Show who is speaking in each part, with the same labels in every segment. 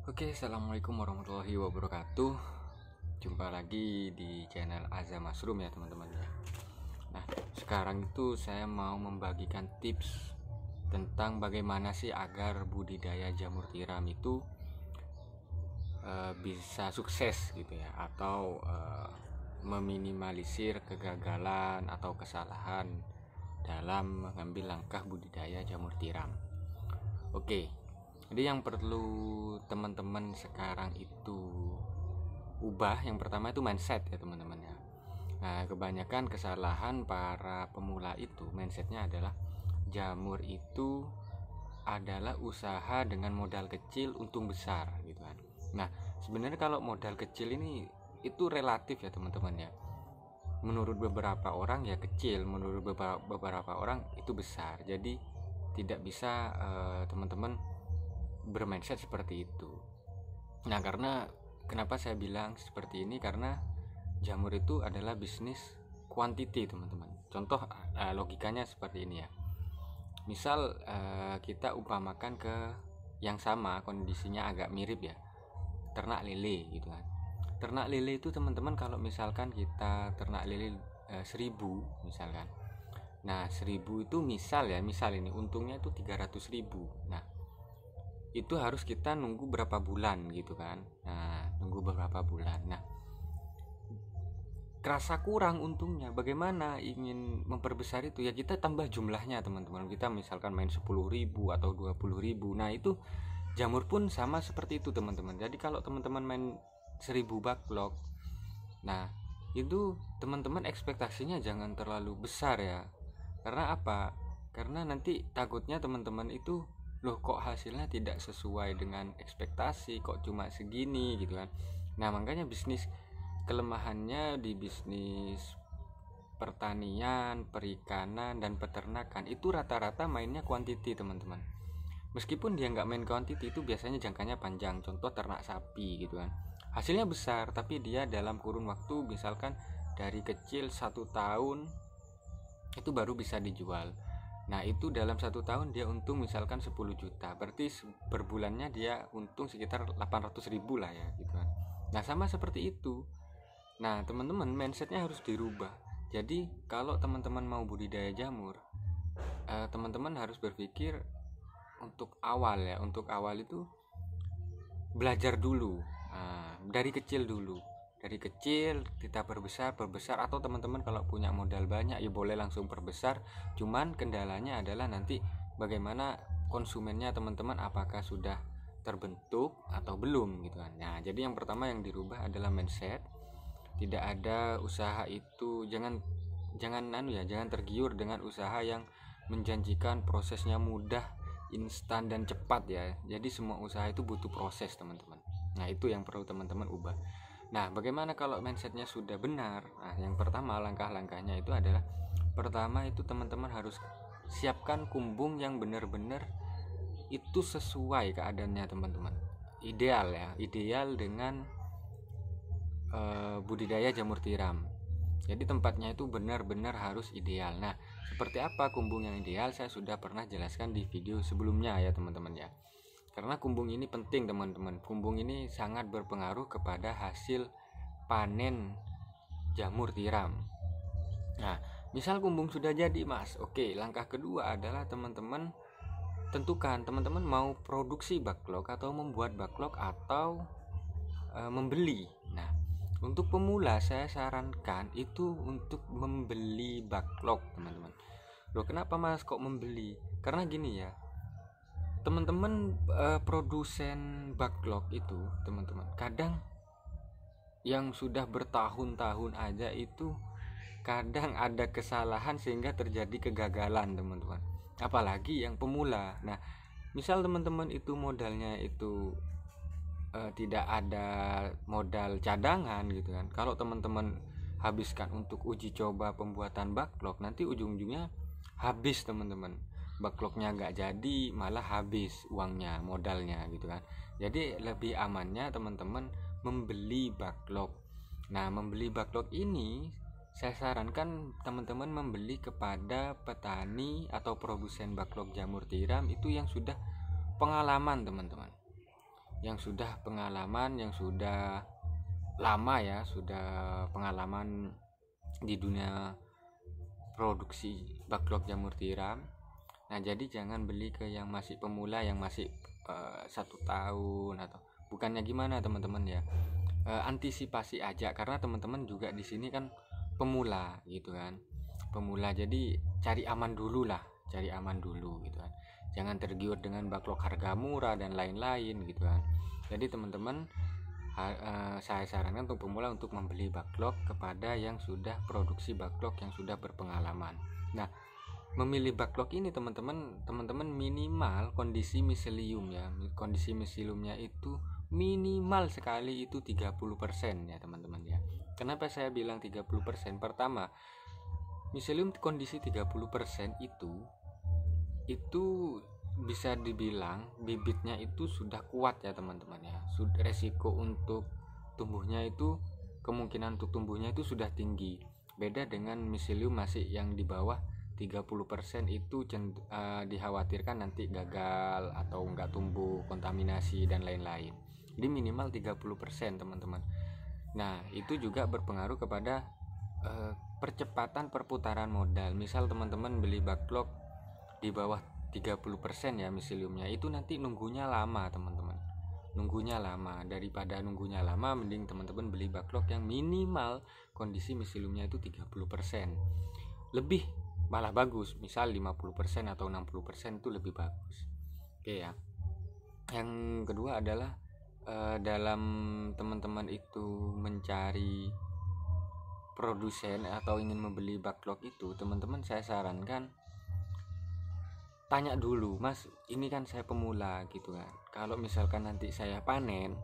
Speaker 1: Oke, assalamualaikum warahmatullahi wabarakatuh. Jumpa lagi di channel Azza Mushroom ya teman-teman ya. Nah, sekarang itu saya mau membagikan tips tentang bagaimana sih agar budidaya jamur tiram itu bisa sukses gitu ya, atau meminimalisir kegagalan atau kesalahan dalam mengambil langkah budidaya jamur tiram. Oke, jadi yang perlu teman-teman sekarang itu ubah, yang pertama itu mindset ya teman-teman ya. Nah, kebanyakan kesalahan para pemula itu mindsetnya adalah jamur itu adalah usaha dengan modal kecil untung besar gitu kan. Nah, sebenarnya kalau modal kecil ini itu relatif ya teman-teman ya. Menurut beberapa orang ya kecil, menurut beberapa orang itu besar. Jadi tidak bisa teman-teman bermindset seperti itu. Nah, karena kenapa saya bilang seperti ini, karena jamur itu adalah bisnis quantity teman-teman. Contoh logikanya seperti ini ya. Misal kita umpamakan ke yang sama, kondisinya agak mirip ya, ternak lele gitu kan. Ternak lele itu teman-teman, kalau misalkan kita ternak lele 1000 misalkan. Nah, 1000 itu misal ini untungnya itu 300.000. Nah, itu harus kita nunggu berapa bulan gitu kan. Nah, nunggu beberapa bulan. Nah, kerasa kurang untungnya. Bagaimana ingin memperbesar itu ya, kita tambah jumlahnya teman-teman. Kita misalkan main 10.000 atau 20.000. Nah, itu jamur pun sama seperti itu teman-teman. Jadi kalau teman-teman main 1000 backlog, nah itu teman-teman ekspektasinya jangan terlalu besar ya. Karena apa? Karena nanti takutnya teman-teman itu, loh kok hasilnya tidak sesuai dengan ekspektasi, kok cuma segini gitu kan. Nah, makanya kelemahannya di bisnis pertanian, perikanan, dan peternakan itu rata-rata mainnya quantity teman-teman. Meskipun dia nggak main quantity, itu biasanya jangkanya panjang. Contoh ternak sapi gitu kan, hasilnya besar tapi dia dalam kurun waktu misalkan dari kecil 1 tahun itu baru bisa dijual. Nah, itu dalam 1 tahun dia untung misalkan 10 juta, berarti per bulannya dia untung sekitar 800.000 lah ya gitu kan. Nah, sama seperti itu. Nah, teman-teman mindsetnya harus dirubah. Jadi kalau teman-teman mau budidaya jamur, teman-teman harus berpikir untuk awal itu belajar dulu. Nah, dari kecil dulu, dari kecil kita perbesar, atau teman-teman kalau punya modal banyak ya boleh langsung perbesar. Cuman kendalanya adalah nanti bagaimana konsumennya teman-teman, apakah sudah terbentuk atau belum gitu kan. Nah, jadi yang pertama yang dirubah adalah mindset. Tidak ada usaha itu, jangan tergiur dengan usaha yang menjanjikan prosesnya mudah, instan, dan cepat ya. Jadi semua usaha itu butuh proses teman-teman. Nah, itu yang perlu teman-teman ubah. Nah, bagaimana kalau mindsetnya sudah benar? Nah, yang pertama langkah-langkahnya itu adalah, pertama itu teman-teman harus siapkan kumbung yang benar-benar itu sesuai keadaannya teman-teman. Ideal dengan budidaya jamur tiram. Jadi tempatnya itu benar-benar harus ideal. Nah, seperti apa kumbung yang ideal saya sudah pernah jelaskan di video sebelumnya ya teman-teman ya. Karena kumbung ini penting teman-teman. Kumbung ini sangat berpengaruh kepada hasil panen jamur tiram. Nah, misal kumbung sudah jadi mas, oke, langkah kedua adalah teman-teman tentukan teman-teman mau produksi backlog atau membuat backlog atau membeli. Nah, untuk pemula saya sarankan itu untuk membeli backlog teman-teman. Loh, kenapa mas kok membeli? Karena gini ya teman-teman, produsen backlog itu teman-teman kadang yang sudah bertahun-tahun aja itu kadang ada kesalahan sehingga terjadi kegagalan teman-teman, apalagi yang pemula. Nah, misal teman-teman itu modalnya itu tidak ada modal cadangan gitu kan. Kalau teman-teman habiskan untuk uji coba pembuatan backlog, nanti ujung-ujungnya habis teman-teman. Backlognya nggak jadi, malah habis uangnya, modalnya gitu kan. Jadi lebih amannya teman-teman membeli backlog. Nah, membeli backlog ini saya sarankan teman-teman membeli kepada petani atau produsen backlog jamur tiram itu yang sudah pengalaman teman-teman, yang sudah pengalaman, yang sudah lama ya, sudah pengalaman di dunia produksi backlog jamur tiram. Nah jadi jangan beli ke yang masih pemula, yang masih 1 tahun atau bukannya gimana teman-teman ya, antisipasi aja, karena teman-teman juga di sini kan pemula gitu kan, pemula, jadi cari aman dulu lah, cari aman dulu gitu kan, jangan tergiur dengan backlog harga murah dan lain-lain gitu kan. Jadi teman-teman, saya sarankan untuk pemula untuk membeli backlog kepada yang sudah produksi backlog, yang sudah berpengalaman. Nah memilih backlog ini teman-teman minimal kondisi miselium ya, kondisi miseliumnya itu minimal sekali itu 30% ya teman-teman ya. Kenapa saya bilang 30%? Pertama, miselium kondisi 30% itu bisa dibilang bibitnya itu sudah kuat ya teman-teman ya. Resiko untuk tumbuhnya itu, kemungkinan untuk tumbuhnya itu sudah tinggi. Beda dengan miselium masih yang di bawah 30% itu dikhawatirkan nanti gagal atau enggak tumbuh, kontaminasi dan lain-lain. Jadi minimal 30% teman-teman. Nah itu juga berpengaruh kepada percepatan perputaran modal. Misal teman-teman beli backlog di bawah 30% ya miseliumnya, itu nanti nunggunya lama teman-teman, nunggunya lama. Daripada nunggunya lama, mending teman-teman beli backlog yang minimal kondisi miseliumnya itu 30%, lebih malah bagus, misal 50% atau 60% itu lebih bagus. Oke ya. Yang kedua adalah dalam teman-teman itu mencari produsen atau ingin membeli backlog itu, teman-teman saya sarankan tanya dulu, Mas ini kan saya pemula gitu kan, kalau misalkan nanti saya panen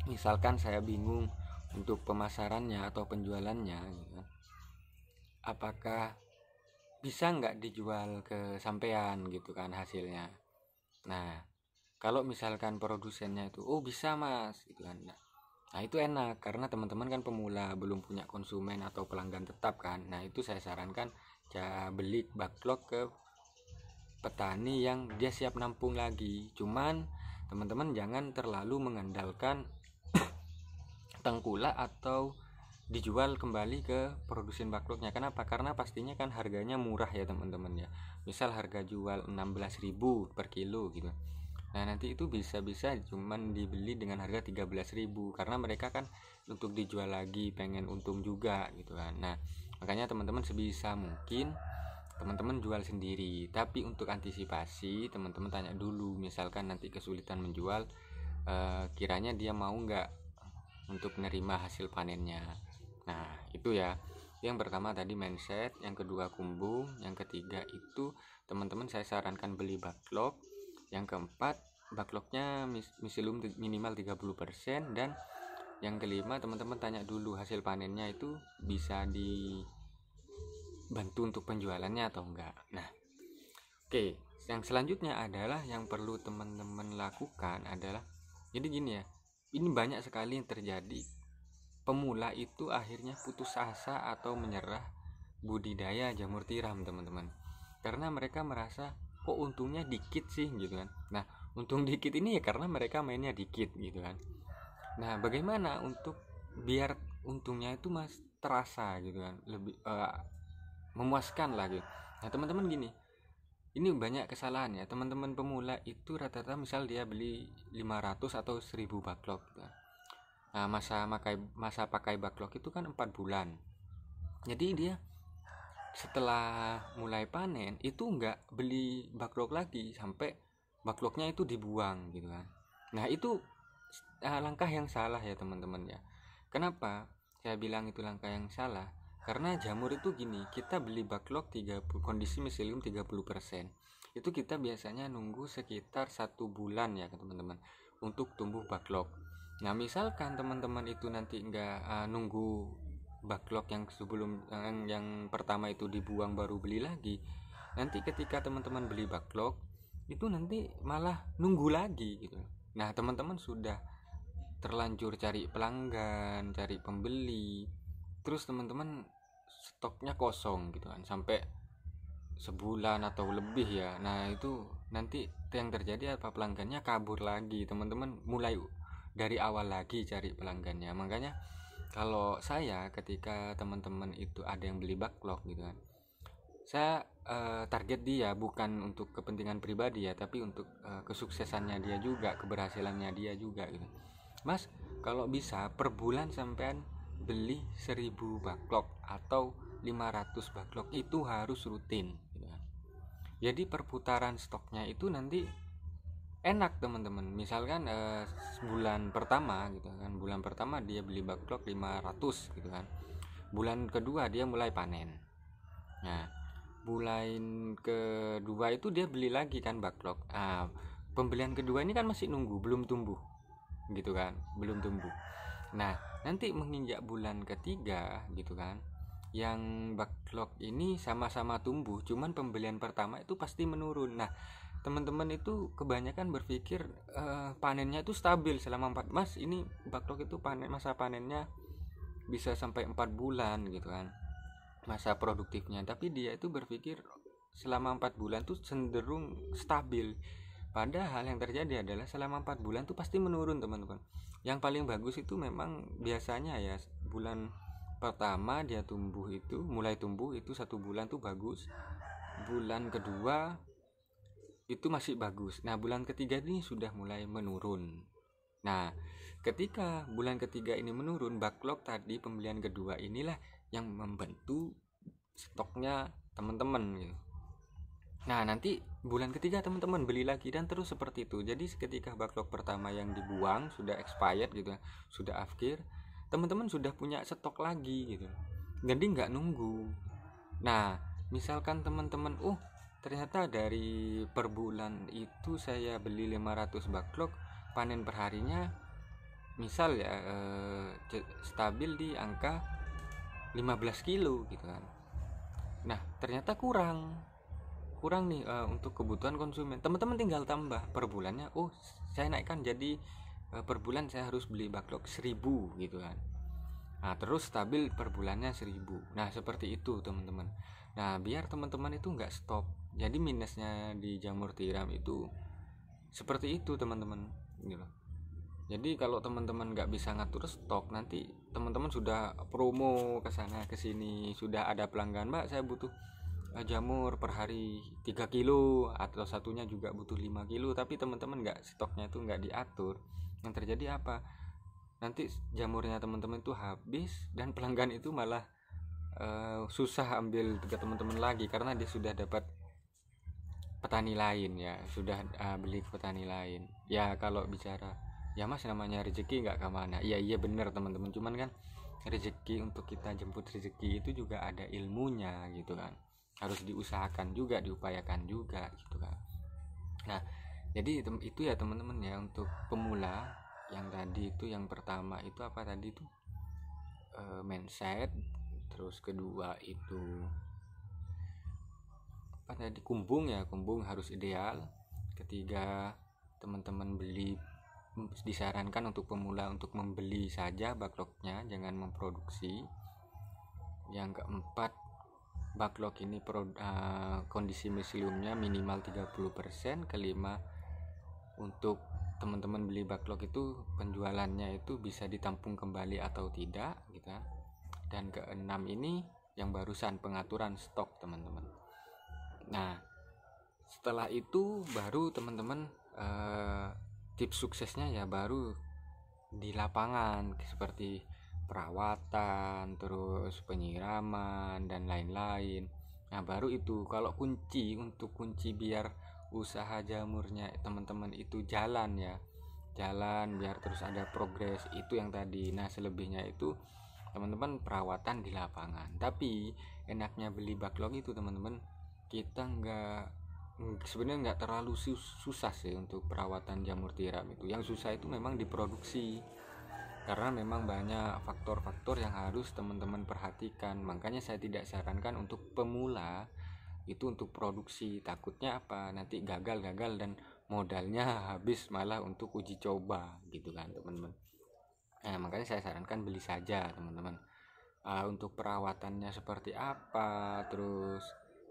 Speaker 1: misalkan saya bingung untuk pemasarannya atau penjualannya gitu kan, apakah bisa nggak dijual ke sampean gitu kan hasilnya. Nah kalau misalkan produsennya itu oh bisa Mas gitu kan, nah itu enak karena teman-teman kan pemula, belum punya konsumen atau pelanggan tetap kan. Nah itu saya sarankan beli backlog ke petani yang dia siap nampung lagi. Cuman teman-teman jangan terlalu mengandalkan tengkulak atau dijual kembali ke produsen backlognya. Kenapa? Karena pastinya kan harganya murah ya teman-teman ya. Misal harga jual 16.000 per kilo gitu. Nah nanti itu bisa-bisa cuman dibeli dengan harga 13.000 karena mereka kan untuk dijual lagi pengen untung juga gitu kan. Nah makanya teman-teman sebisa mungkin teman-teman jual sendiri. Tapi untuk antisipasi teman-teman tanya dulu, misalkan nanti kesulitan menjual, kiranya dia mau nggak untuk menerima hasil panennya. Nah itu ya, yang pertama tadi mindset, yang kedua kumbung, yang ketiga itu teman-teman saya sarankan beli backlog, yang keempat backlognya miselium minimal 30%, dan yang kelima teman-teman tanya dulu hasil panennya itu bisa dibantu untuk penjualannya atau enggak. Nah oke, yang selanjutnya adalah yang perlu teman-teman lakukan adalah, jadi gini ya, ini banyak sekali yang terjadi, pemula itu akhirnya putus asa atau menyerah budidaya jamur tiram teman-teman, karena mereka merasa kok untungnya dikit sih gitu kan. Nah untung dikit ini ya karena mereka mainnya dikit gitu kan. Nah bagaimana untuk biar untungnya itu terasa gitu kan, lebih memuaskan lah gitu. Nah teman-teman gini, ini banyak kesalahan ya teman-teman pemula itu, rata-rata misal dia beli 500 atau 1000 backlog gitu. Nah masa pakai backlog itu kan 4 bulan. Jadi dia setelah mulai panen itu nggak beli backlog lagi sampai backlognya itu dibuang gitu kan. Nah itu langkah yang salah ya teman-teman ya. Kenapa saya bilang itu langkah yang salah? Karena jamur itu gini, kita beli backlog 30, kondisi miselium 30%, itu kita biasanya nunggu sekitar 1 bulan ya teman-teman untuk tumbuh backlog. Nah misalkan teman-teman itu nanti nggak nunggu backlog yang sebelum yang pertama itu dibuang baru beli lagi, nanti ketika teman-teman beli backlog itu nanti malah nunggu lagi gitu. Nah teman-teman sudah terlanjur cari pelanggan, cari pembeli, terus teman-teman stoknya kosong gitu kan sampai sebulan atau lebih ya. Nah itu nanti yang terjadi apa, pelanggannya kabur lagi teman-teman, mulai dari awal lagi cari pelanggannya. Makanya kalau saya ketika teman-teman itu ada yang beli backlog gitu kan, saya target dia bukan untuk kepentingan pribadi ya, tapi untuk kesuksesannya dia juga, keberhasilannya dia juga gitu. Mas, kalau bisa per bulan sampean beli 1000 backlog atau 500 backlog itu harus rutin gitu kan. Jadi perputaran stoknya itu nanti enak teman-teman. Misalkan bulan pertama gitu kan, bulan pertama dia beli backlog 500 gitu kan, bulan kedua dia mulai panen. Nah, bulan kedua itu dia beli lagi kan backlog. Pembelian kedua ini kan masih nunggu, belum tumbuh gitu kan, belum tumbuh. Nah, nanti menginjak bulan ketiga gitu kan, yang backlog ini sama-sama tumbuh, cuman pembelian pertama itu pasti menurun. Nah, teman-teman itu kebanyakan berpikir panennya itu stabil selama 4, Mas ini backlog itu masa panennya bisa sampai 4 bulan gitu kan, masa produktifnya. Tapi dia itu berpikir selama 4 bulan tuh cenderung stabil, padahal yang terjadi adalah selama 4 bulan tuh pasti menurun teman-teman. Yang paling bagus itu memang biasanya ya bulan pertama dia tumbuh, itu mulai tumbuh itu 1 bulan tuh bagus, bulan kedua itu masih bagus. Nah, bulan ketiga ini sudah mulai menurun. Nah, ketika bulan ketiga ini menurun, backlog tadi pembelian kedua inilah yang membantu stoknya teman-teman gitu. Nah, nanti bulan ketiga teman-teman beli lagi dan terus seperti itu. Jadi ketika backlog pertama yang dibuang sudah expired gitu, sudah akhir, teman-teman sudah punya stok lagi gitu. Jadi nggak nunggu. Nah, misalkan teman-teman, ternyata dari per bulan itu saya beli 500 backlog, panen perharinya misal ya stabil di angka 15 kilo gitu kan. Nah, ternyata kurang nih untuk kebutuhan konsumen. Teman-teman tinggal tambah per bulannya, saya naikkan jadi per bulan saya harus beli backlog 1000 gitu kan. Nah, terus stabil per bulannya 1000. Nah, seperti itu teman-teman. Nah, biar teman-teman itu nggak stop. Jadi minusnya di jamur tiram itu seperti itu teman-teman gitu. Jadi kalau teman-teman nggak bisa ngatur stok, nanti teman-teman sudah promo ke sana ke sini, sudah ada pelanggan, Mbak saya butuh jamur per hari 3 kilo atau satunya juga butuh 5 kilo, tapi teman-teman nggak, stoknya itu nggak diatur. Yang terjadi apa? Nanti jamurnya teman-teman itu habis dan pelanggan itu malah susah ambil ke teman-teman lagi karena dia sudah dapat petani lain ya, sudah beli ke petani lain. Ya kalau bicara ya Mas namanya rezeki nggak kemana, iya bener teman-teman, cuman kan rezeki, untuk kita jemput rezeki itu juga ada ilmunya gitu kan, harus diusahakan juga, diupayakan juga gitu kan. Nah, jadi itu ya teman-teman ya, untuk pemula yang tadi itu, yang pertama itu apa tadi itu mindset, terus kedua itu apa tadi, kumbung ya, kumbung harus ideal. Ketiga, teman-teman beli, disarankan untuk pemula untuk membeli saja backlognya, jangan memproduksi. Yang keempat, backlog ini kondisi miseliumnya minimal 30%. Kelima, untuk teman-teman beli backlog itu penjualannya itu bisa ditampung kembali atau tidak gitu. Dan keenam ini yang barusan, pengaturan stok teman-teman. Nah, setelah itu baru teman-teman tips suksesnya ya baru di lapangan, seperti perawatan, terus penyiraman dan lain-lain. Nah, baru itu kalau kunci biar usaha jamurnya teman-teman itu jalan ya, jalan biar terus ada progres, itu yang tadi. Nah, selebihnya itu teman-teman perawatan di lapangan. Tapi enaknya beli backlog itu teman-teman, kita sebenarnya nggak terlalu susah sih untuk perawatan jamur tiram itu. Yang susah itu memang diproduksi, karena memang banyak faktor-faktor yang harus teman-teman perhatikan. Makanya saya tidak sarankan untuk pemula itu untuk produksi, takutnya apa, nanti gagal dan modalnya habis malah untuk uji coba gitu kan teman-teman. Nah, makanya saya sarankan beli saja teman-teman. Untuk perawatannya seperti apa, terus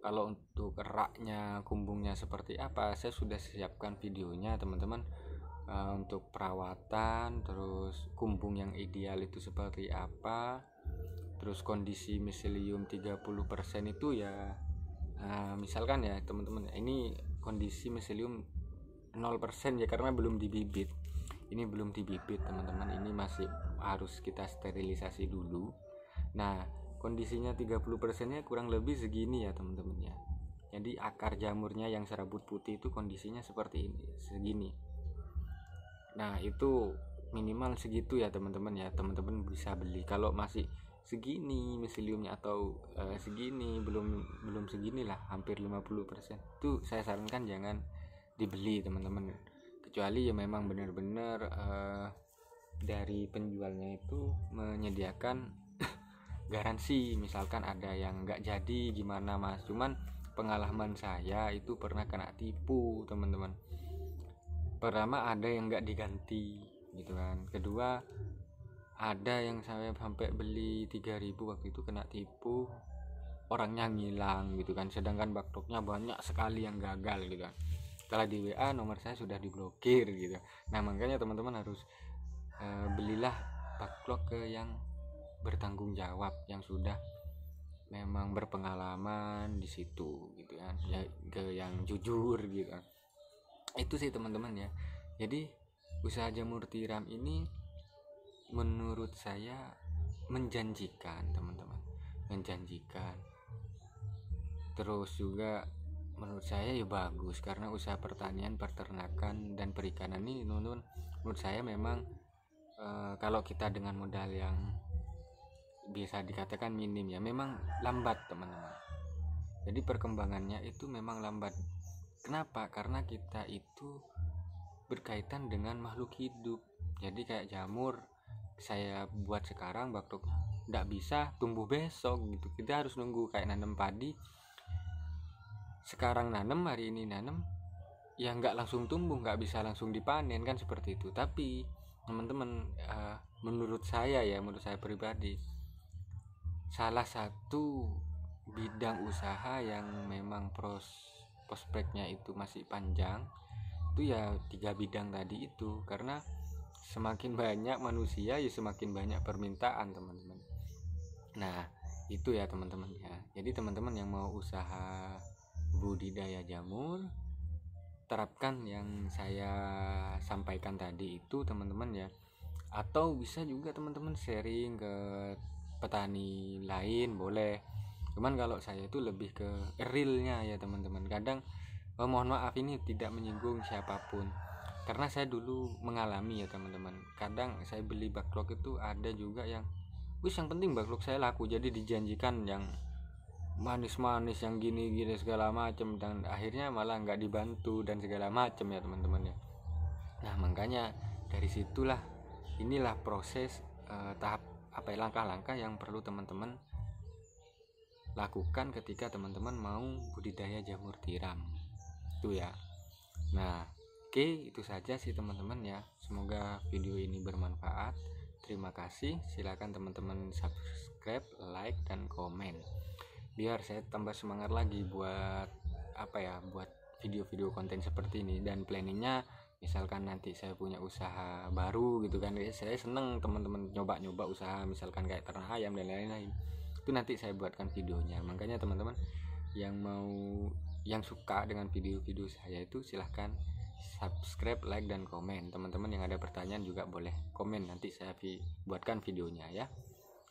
Speaker 1: Kalau untuk raknya, kumbungnya seperti apa, saya sudah siapkan videonya teman-teman. Untuk perawatan, terus kumbung yang ideal itu seperti apa, terus kondisi miselium 30% itu ya, misalkan ya teman-teman, ini kondisi miselium 0% ya, karena belum dibibit. Ini belum dibibit teman-teman, ini masih harus kita sterilisasi dulu. Nah, kondisinya 30%-nya kurang lebih segini ya teman-teman ya. Jadi akar jamurnya yang serabut putih itu kondisinya seperti ini, segini. Nah, itu minimal segitu ya teman-teman ya. Teman-teman bisa beli. Kalau masih segini miseliumnya atau segini, belum segini lah, hampir 50%, itu saya sarankan jangan dibeli teman-teman. Kecuali ya memang benar-benar dari penjualnya itu menyediakan garansi, misalkan ada yang nggak jadi gimana mas. Cuman pengalaman saya itu pernah kena tipu teman-teman. Pertama ada yang nggak diganti gitu kan, kedua ada yang saya sampai beli 3.000 waktu itu kena tipu, orangnya ngilang gitu kan, sedangkan backlognya banyak sekali yang gagal gitu kan. Setelah di WA nomor saya sudah diblokir gitu. Nah makanya teman-teman harus belilah backlog ke yang bertanggung jawab, yang sudah memang berpengalaman di situ gitu kan ya, ke yang jujur gitu kan. Itu sih teman-teman ya. Jadi usaha jamur tiram ini menurut saya menjanjikan teman-teman, menjanjikan. Terus juga menurut saya ya bagus, karena usaha pertanian, peternakan dan perikanan ini menurut saya memang kalau kita dengan modal yang bisa dikatakan minim ya, memang lambat teman-teman. Jadi perkembangannya itu memang lambat. Kenapa? Karena kita itu berkaitan dengan makhluk hidup. Jadi kayak jamur saya buat sekarang, backlog nggak bisa tumbuh besok gitu. Kita harus nunggu, kayak nanam padi, sekarang nanam, hari ini nanam, ya nggak langsung tumbuh, nggak bisa langsung dipanen kan, seperti itu. Tapi teman-teman, menurut saya pribadi, salah satu bidang usaha yang memang prospeknya itu masih panjang itu ya 3 bidang tadi itu. Karena semakin banyak manusia ya semakin banyak permintaan teman-teman. Nah itu ya teman-teman ya. Jadi teman-teman yang mau usaha budidaya jamur, terapkan yang saya sampaikan tadi itu teman-teman ya. Atau bisa juga teman-teman sharing ke petani lain boleh. Cuman kalau saya itu lebih ke realnya ya teman-teman. Kadang mohon maaf ini tidak menyinggung siapapun, karena saya dulu mengalami ya teman-teman. Kadang saya beli backlog itu ada juga yang yang penting backlog saya laku, jadi dijanjikan yang manis-manis, yang gini-gini segala macam, dan akhirnya malah nggak dibantu dan segala macam ya teman-teman ya. Nah makanya dari situlah, inilah proses tahap langkah-langkah yang perlu teman-teman lakukan ketika teman-teman mau budidaya jamur tiram itu ya. Nah oke, itu saja sih teman-teman ya. Semoga video ini bermanfaat. Terima kasih. Silakan teman-teman subscribe, like dan komen biar saya tambah semangat lagi buat buat video-video konten seperti ini. Dan planningnya misalkan nanti saya punya usaha baru gitu kan, saya seneng teman-teman nyoba-nyoba usaha, misalkan kayak ternak ayam dan lain-lain, itu nanti saya buatkan videonya. Makanya teman-teman yang suka dengan video-video saya itu silahkan subscribe, like dan komen. Teman-teman yang ada pertanyaan juga boleh komen, nanti saya buatkan videonya ya.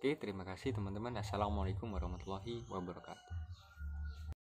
Speaker 1: Oke, terima kasih teman-teman. Assalamualaikum warahmatullahi wabarakatuh.